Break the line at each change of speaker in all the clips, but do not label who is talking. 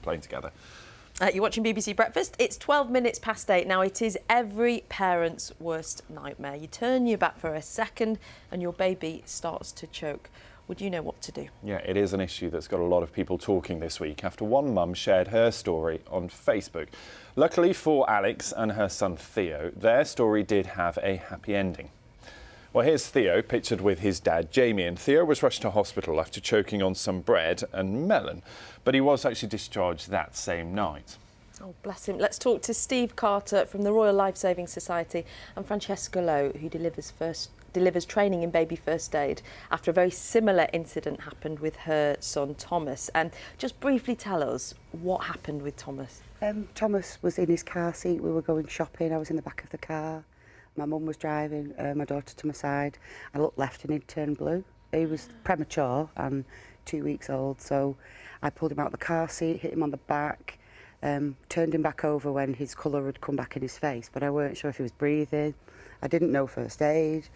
plane together.
You're watching BBC Breakfast. It's 12 minutes past 8. Now, it is every parent's worst nightmare. You turn your back for a second and your baby starts to choke. Would you know what to do?
Yeah, it is an issue that's got a lot of people talking this week after one mum shared her story on Facebook. Luckily for Alex and her son Theo, their story did have a happy ending. Well, here's Theo, pictured with his dad, Jamie, and Theo was rushed to hospital after choking on some bread and melon, but he was actually discharged that same night.
Oh, bless him. Let's talk to Steve Carter from the Royal Life Saving Society and Francesca Lowe, who delivers training in baby first aid after a very similar incident happened with her son Thomas. And just briefly tell us what happened with Thomas.
Thomas was in his car seat. We were going shopping. I was in the back of the car. My mum was driving, my daughter to my side. I looked left and he'd turned blue. He was premature and 2 weeks old, so I pulled him out of the car seat, hit him on the back, turned him back over when his colour had come back in his face, but I weren't sure if he was breathing. I didn't know first aid.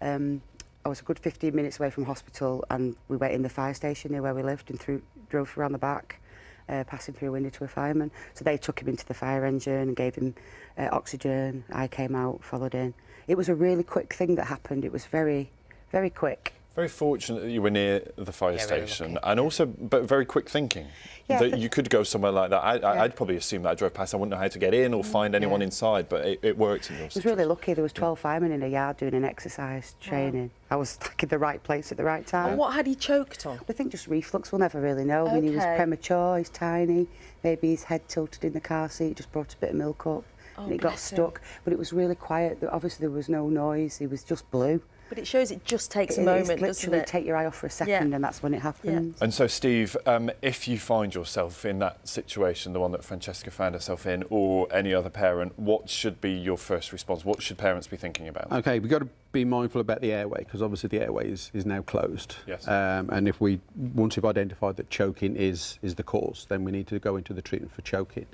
I was a good 15 minutes away from hospital and we went in the fire station near where we lived and drove around the back, passing through a window to a fireman. So they took him into the fire engine and gave him oxygen. I came out, followed in. It was a really quick thing that happened. It was very, very quick.
Very fortunate that you were near the fire station,
really
and also, but very quick thinking.
Yeah,
that you could go somewhere like that. I'd probably assume that I drove past, I wouldn't know how to get in or find anyone inside, but it worked in your situation.
I was really lucky. There was 12 firemen in a yard doing an exercise training. Wow. I was like in the right place at the right time.
And what had he choked on?
I think just reflux. We'll never really know. I mean, he was premature, he's tiny. Maybe his head tilted in the car seat, just brought a bit of milk up and it got stuck. But it was really quiet. Obviously, there was no noise. He was just blue.
But it shows it just takes a moment, doesn't it?
Literally take your eye off for a second and that's when it happens.
And so, Steve, if you find yourself in that situation, the one that Francesca found herself in, or any other parent, what should be your first response? What should parents be thinking about?
OK, we've got to be mindful about the airway, because obviously the airway is now closed.
Yes.
And if once we've identified that choking is the cause, then we need to go into the treatment for choking.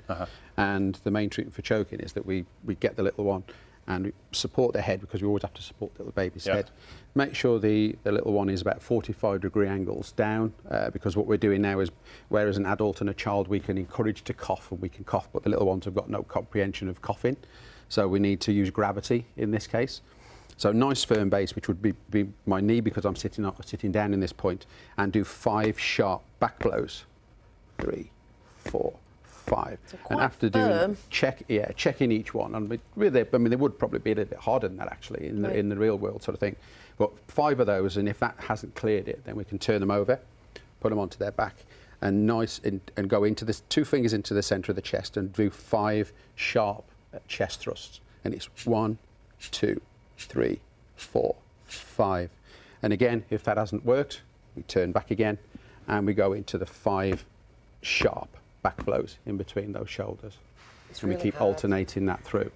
And the main treatment for choking is that we get the little one and support their head, because we always have to support the little baby's head. Make sure the little one is about 45-degree angles down, because what we're doing now is, whereas an adult and a child we can encourage to cough, and we can cough, but the little ones have got no comprehension of coughing. So we need to use gravity in this case. So nice firm base, which would be my knee, because I'm sitting down in this point, and do 5 sharp back blows. 3, 4, 5.
So
and after doing checking each one, and really, I mean, they would probably be a little bit harder than that actually in the real world sort of thing. But 5 of those, and if that hasn't cleared it, then we can turn them over, put them onto their back, and and go into this 2 fingers into the centre of the chest and do 5 sharp chest thrusts. And it's 1, 2, 3, 4, 5. And again, if that hasn't worked, we turn back again, and we go into the 5 sharp back blows in between those shoulders.
It's
and
really
we keep
hard.
alternating that through.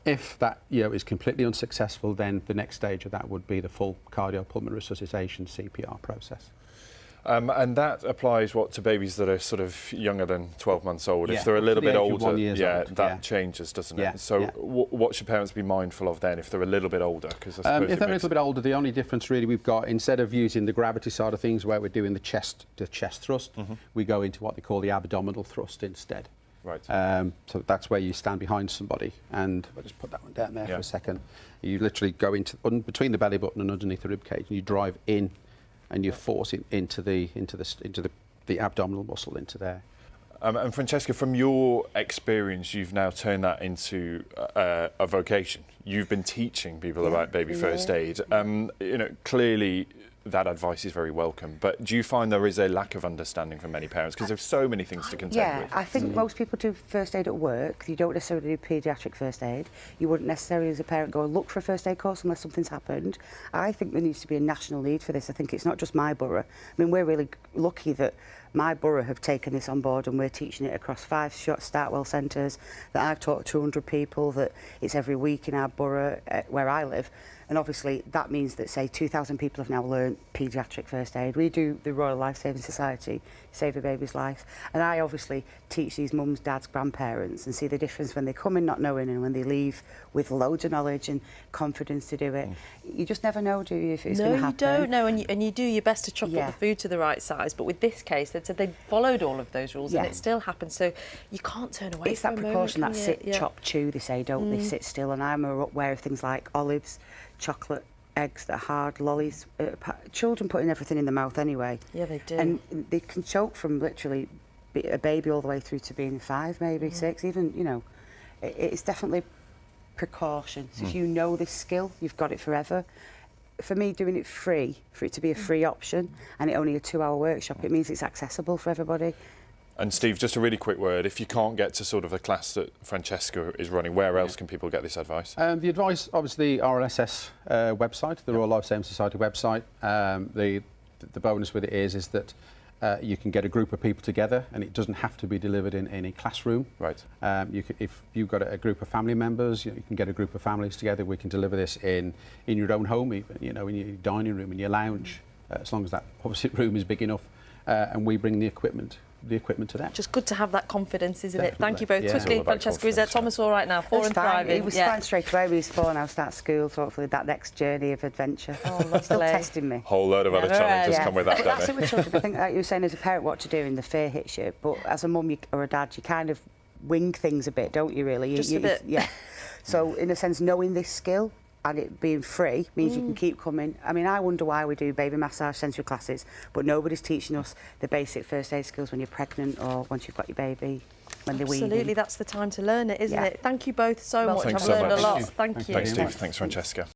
If that is completely unsuccessful, then the next stage of that would be the full cardiopulmonary resuscitation CPR process.
And that applies, to babies that are sort of younger than 12 months old?
Yeah,
if they're a little bit older,
that
changes, doesn't it? So what should parents be mindful of then if they're a little bit older? Because
if they're a little bit older, the only difference really we've got, instead of using the gravity side of things where we're doing the chest thrust, we go into what they call the abdominal thrust instead.
Right.
So that's where you stand behind somebody, and I'll just put that one down there for a second. You literally go between the belly button and underneath the rib cage, and you drive in, and you force it into the abdominal muscle into there.
And Francesca, from your experience, you've now turned that into a vocation. You've been teaching people about baby first aid. Clearly that advice is very welcome, but do you find there is a lack of understanding from many parents, because there's so many things to contend with?
I think most people do first aid at work. You don't necessarily do paediatric first aid. You wouldn't necessarily, as a parent, go and look for a first aid course unless something's happened. I think there needs to be a national need for this. I think it's not just my borough. I mean, we're really lucky that my borough have taken this on board, and we're teaching it across 5 Startwell centres, that I've taught 200 people, that it's every week in our borough where I live. And obviously that means that, say, 2,000 people have now learned paediatric first aid. We do the Royal Lifesaving Society, save a baby's life. And I obviously teach these mums, dads, grandparents and see the difference when they come in not knowing and when they leave with loads of knowledge and confidence to do it. You just never know, do you, if it's going to happen?
No, you don't know, and you do your best to chop
Yeah.
up the food to the right size. But with this case, they said they followed all of those rules, and
Yeah.
it still happened. So you can't turn away
It's
from
that
a moment,
precaution,
can
that
you?
sit,
Yeah.
chop, chew, they say, don't they? Sit still. And I'm aware of things like olives, chocolate, eggs that are hard, lollies. Children putting everything in the mouth anyway.
Yeah, they do.
And they can choke from literally a baby all the way through to being 5, maybe 6, even, you know. It's definitely precaution. So if you know this skill, you've got it forever. For me, doing it free, for it to be a free option, and it only a 2-hour workshop, it means it's accessible for everybody.
And Steve, just a really quick word. If you can't get to sort of a class that Francesca is running, where else can people get this advice?
The advice, obviously, RLSS website, the Royal Lifesaving Society website. The bonus with it is that you can get a group of people together, and it doesn't have to be delivered in any classroom.
Right.
If you've got a group of family members, you can get a group of families together. We can deliver this in your own home, even, you know, in your dining room, in your lounge, as long as that obviously room is big enough, and we bring the equipment to them.
Just good to have that confidence, isn't it? Thank you
Definitely.
both.
Yeah.
Quickly,
It's all about
Francesca, is
confidence,
Thomas all right now? 4
It's
and
fine.
thriving.
He was fine straight away. He's 4 now, start school, so hopefully that next journey of adventure.
Oh,
He's still
lovely.
testing me.
Whole load of other
Never
challenges
end.
come with that,
But
don't
that's
they?
it with children. I think, like you were saying, as a parent, what to do and the fear hits you. But as a mum or a dad, you kind of wing things a bit, don't you, really?
Just a bit.
Yeah. So, in a sense, knowing this skill and it being free means you can keep coming. I mean, I wonder why we do baby massage sensory classes, but nobody's teaching us the basic first aid skills when you're pregnant or once you've got your baby, when they're weaning.
Absolutely, that's the time to learn it, isn't
Yeah.
it? Thank you both so much.
Thanks
I've
so
learned
much.
a lot.
Thank you.
Thank you.
Thanks, Steve. Thanks, Francesca.